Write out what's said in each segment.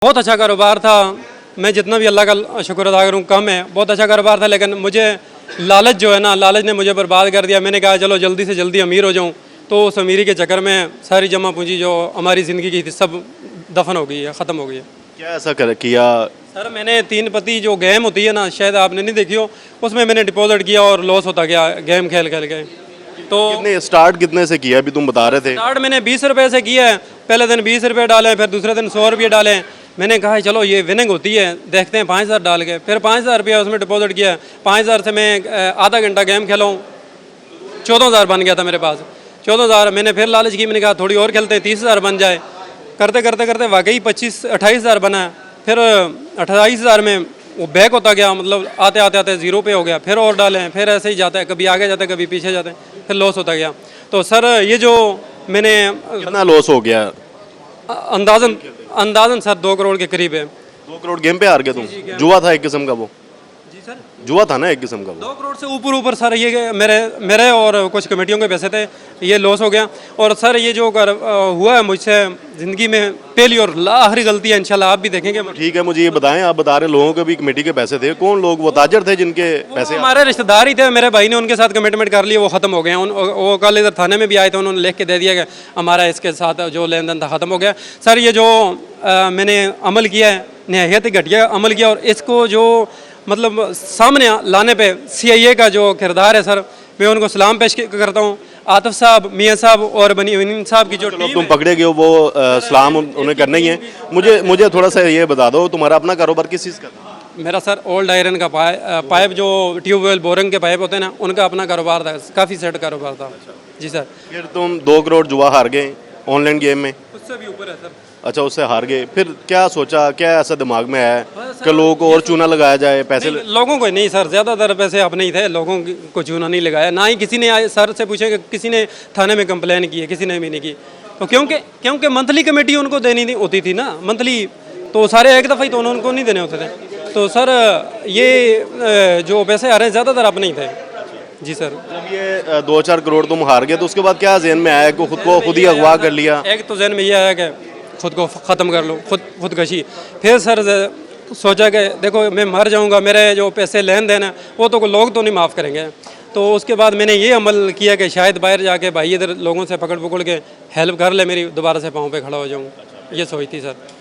बहुत अच्छा कारोबार था। मैं जितना भी अल्लाह का शुक्र अदा करूँ कम है। बहुत अच्छा कारोबार था, लेकिन मुझे लालच जो है ना, लालच ने मुझे बर्बाद कर दिया। मैंने कहा चलो जल्दी से जल्दी अमीर हो जाऊँ, तो उस अमीरी के चक्कर में सारी जमा पूंजी जो हमारी ज़िंदगी की थी सब दफन हो गई है, ख़त्म हो गई है। क्या ऐसा किया? सर मैंने 3 पत्ती जो गेम होती है ना, शायद आपने नहीं देखी हो, उसमें मैंने डिपॉजिट किया और लॉस होता गया गेम खेल खेल के। तो स्टार्ट कितने से किया? अभी तुम बता रहे थे स्टार्ट मैंने 20 रुपये से किया है। पहले दिन 20 रुपये डाले, फिर दूसरे दिन 100 रुपये डाले। मैंने कहा चलो ये विनिंग होती है, देखते हैं 5000 डाल के। फिर 5000 रुपया उसमें डिपॉजिट किया। 5000 से मैं आधा घंटा गेम खेला हूँ, 14000 बन गया था मेरे पास। 14000 मैंने फिर लालच की, मैंने कहा थोड़ी और खेलते हैं, 30000 बन जाए। करते करते करते वाकई 28,000 बना। फिर 28,000 में वो बैक होता गया, मतलब आते आते आते ज़ीरो पे हो गया। फिर और डालें, फिर ऐसे ही जाता है, कभी आगे जाते हैं कभी पीछे जाते हैं, फिर लॉस होता गया। तो सर ये जो मैंने कितना लॉस हो गया? अंदाजन सर 2 करोड़ के करीब है। 2 करोड़ गेम पे हार गए तुम? जुआ था एक किस्म का? वो जी सर, जुआ था ना एक किस्म का वो? 2 करोड़ से ऊपर सर ये मेरे और कुछ कमेटियों के पैसे थे, ये लॉस हो गया। और सर ये जो हुआ है मुझसे ज़िंदगी में पहली और आखिरी गलती है, इंशाल्लाह आप भी देखेंगे। ठीक है, मुझे ये बताएं, आप बता रहे लोगों के भी कमेटी के पैसे थे, कौन लोग? वो ताजर थे जिनके पैसे? हमारे रिश्तेदार ही थे, मेरे भाई ने उनके साथ कमिटमेंट कर लिया, वो ख़त्म हो गए। वो कल इधर थाने में भी आए थे, उन्होंने लिख के दे दिया कि हमारा इसके साथ जो लेन देन था ख़त्म हो गया। सर ये जो मैंने अमल किया है, नहायत ही घटिया अमल किया, और इसको जो मतलब सामने लाने पे CIA का जो किरदार है सर, मैं उनको सलाम पेश करता हूँ। आतिफ साहब, मियाँ साहब और बनी अमीन साहब की जो टीम तुम पकड़े गए हो, वो सलाम उन्हें करना ही है। मुझे थोड़ा सा ये बता दो, तुम्हारा अपना कारोबार किस चीज़ का था? मेरा सर ओल्ड आयरन का पाइप जो ट्यूबवेल बोरिंग के पाइप होते हैं ना, उनका अपना कारोबार था, काफ़ी सेट कारोबार था। जी सर। फिर तुम 2 करोड़ जुआ हार गए ऑनलाइन गेम में? उससे भी ऊपर है सर। अच्छा, उससे हार गए। फिर क्या सोचा, क्या ऐसा दिमाग में है कि लोगों को और चूना लगाया जाए? पैसे लोगों को नहीं सर, ज़्यादातर पैसे अपने ही थे, लोगों को चूना नहीं लगाया। ना ही किसी ने आए सर से पूछे कि किसी ने थाने में कंप्लेन की है, किसी ने भी नहीं की। तो क्योंकि मंथली कमेटी उनको देनी होती थी ना, मंथली, तो सारे एक दफ़ा ही तो उनको नहीं देने होते थे। तो सर ये जो पैसे आ रहे हैं ज़्यादातर अपने ही थे। जी सर। जब ये 2-4 करोड़ तुम हार गए, तो उसके बाद क्या जहन में आया कि खुद ही अगवा कर लिया? एक तो जहन में ये आया कि खुद को ख़त्म कर लो, खुदकशी। फिर सर सोचा कि देखो मैं मर जाऊंगा, मेरे जो पैसे लेन देन है वो तो लोग तो नहीं माफ़ करेंगे। तो उसके बाद मैंने ये अमल किया कि शायद बाहर जाके भाई इधर लोगों से पकड़ के हेल्प कर ले मेरी, दोबारा से पाँव पे खड़ा हो जाऊँ, ये सोच थी सर।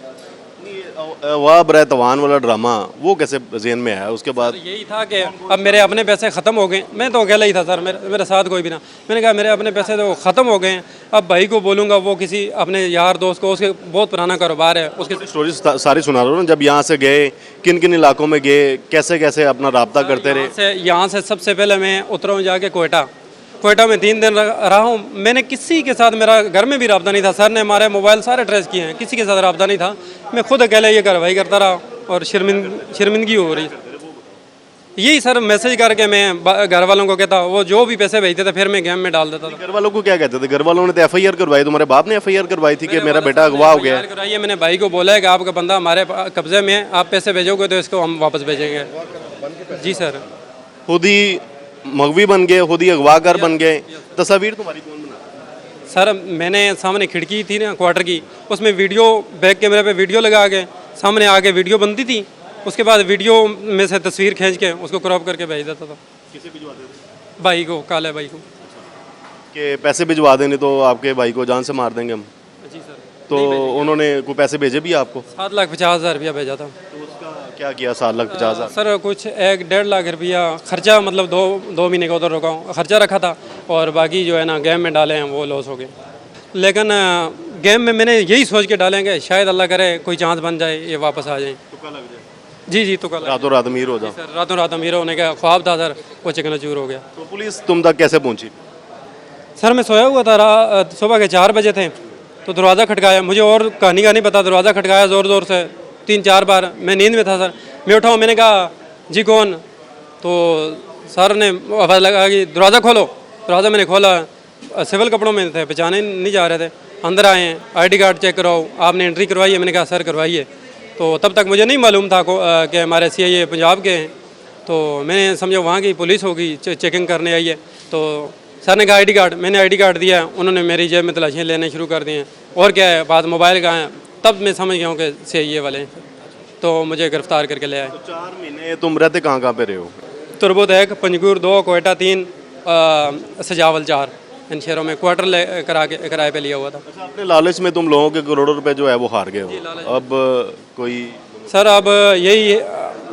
वाह बरे तवान वाला ड्रामा वो कैसे जहन में आया उसके बाद? यही था कि अब मेरे अपने पैसे ख़त्म हो गए। मैं तो अकेला ही था सर, मेरे साथ कोई भी ना। मैंने कहा मेरे अपने पैसे तो ख़त्म हो गए हैं, अब भाई को बोलूँगा, वो किसी अपने यार दोस्त को, उसके बहुत पुराना कारोबार है, उसके स्टोरी सारी सुना रहे हो ना। जब यहाँ से गए, किन किन इलाकों में गए, कैसे कैसे अपना रब्ता करते रहे? यहाँ से सबसे पहले मैं उतरा हूँ जाके कोयटा में 3 दिन रहा हूँ। मैंने किसी के साथ, मेरा घर में भी रब्ता नहीं था, सर ने हमारे मोबाइल सारे ट्रेस किए हैं, किसी के साथ रब्ता नहीं था। मैं खुद अकेले ये कार्रवाई करता रहा और शर्मिंदगी हो रही। यही सर मैसेज करके मैं घर वालों को कहता, वो जो भी पैसे भेजते थे फिर मैं गेम में डाल देता था। घर वालों को क्या कहते थे? घर वालों ने तो FIR करवाई, तुम्हारे बाप ने FIR करवाई थी कि मेरा बेटा अगवा हो गया? कराइए, मैंने भाई को बोला है कि आपका बंदा हमारे कब्जे में है, आप पैसे भेजोगे तो इसको हम वापस भेजेंगे। जी सर। खुद ही मगवी बन गए, खुद ही अगवाकार बन गए। तस्वीर तुम्हारी कौन बना? सर मैंने सामने खिड़की थी ना क्वार्टर की, उसमें वीडियो, बैक कैमरे पे वीडियो लगा के सामने आके वीडियो बनती थी। उसके बाद वीडियो में से तस्वीर खींच के उसको क्रॉप करके भेज देता था। किसे भिजवाते थे? भाई को, काले भाई को। कि पैसे भिजवा देंगे तो आपके भाई को जान से मार देंगे हम? जी सर। तो उन्होंने कोई पैसे भेजे भी आपको? 7,50,000 रुपया भेजा था। तो उसका क्या किया? 7,50,000? सर कुछ 1-1.5 लाख रुपया खर्चा, मतलब 2 महीने का उधर रुका हूँ, खर्चा रखा था, और बाकी जो है ना गेम में डाले हैं वो लॉस हो गए। लेकिन गेम में मैंने यही सोच के डालेंगे शायद अल्लाह करे कोई चांस बन जाए, ये वापस आ जाए। तुक्का लग जाए? जी तो कल रातों रात अमीर हो जाओ? सर रातों रात अमीर होने का ख्वाब था सर, वो चकनाचूर हो गया। तो पुलिस तुम तक कैसे पहुंची? सर मैं सोया हुआ था, सुबह के 4 बजे थे, तो दरवाज़ा खटकाया, मुझे और कहानी का नहीं पता, दरवाज़ा खटकाया ज़ोर से 3-4 बार। मैं नींद में था सर, मैं उठा हूँ, मैंने कहा जी कौन? तो सर ने आवाज़ लगा कि दरवाज़ा खोलो। दरवाज़ा मैंने खोला, सिविल कपड़ों में थे, पहचाने नहीं जा रहे थे। अंदर आए हैं, ID कार्ड चेक कराओ, आपने एंट्री करवाई है? मैंने कहा सर करवाइए। तो तब तक मुझे नहीं मालूम था कि हमारे CIA पंजाब के हैं, तो मैंने समझा वहाँ की पुलिस होगी, चेकिंग करने आई है। तो सर ने कहा ID कार्ड, मैंने ID कार्ड दिया, उन्होंने मेरी जेब में तलाशियाँ लेने शुरू कर दी हैं। और क्या है बात, मोबाइल कहाँ है? तब मैं समझ गया हूँ कि CIA वाले हैं, तो मुझे गिरफ्तार करके ले आए। 4 महीने तुम रहते कहाँ पे रहे हो? तुरबुत 1, पंजगुर 2, कोयटा 3, सजावल 4, इन शहरों में क्वार्टर किराए पे लिया हुआ था। अच्छा, अपने लालच में तुम लोगों के करोड़ों रुपए जो है वो हार गए हो। अब कोई सर अब यही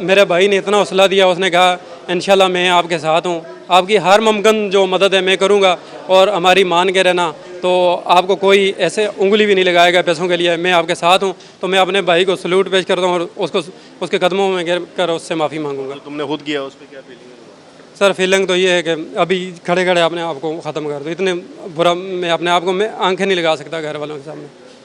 मेरे भाई ने इतना हौसला दिया, उसने कहा इंशाल्लाह मैं आपके साथ हूँ, आपकी हर मुमकिन जो मदद है मैं करूँगा, और हमारी मान के रहना, तो आपको कोई ऐसे उंगली भी नहीं लगाएगा पैसों के लिए, मैं आपके साथ हूँ। तो मैं अपने भाई को सल्यूट पेश करता हूँ और उसको उसके कदमों में गिर कर उससे माफ़ी मांगूंगा। तुमने खुद किया, उस पर क्या फीलिंग है? सर फीलिंग तो ये है कि अभी खड़े खड़े अपने आप को ख़त्म कर दो, इतने बुरा मैं अपने आप को मैं आंखें नहीं लगा सकता घर वालों के सामने।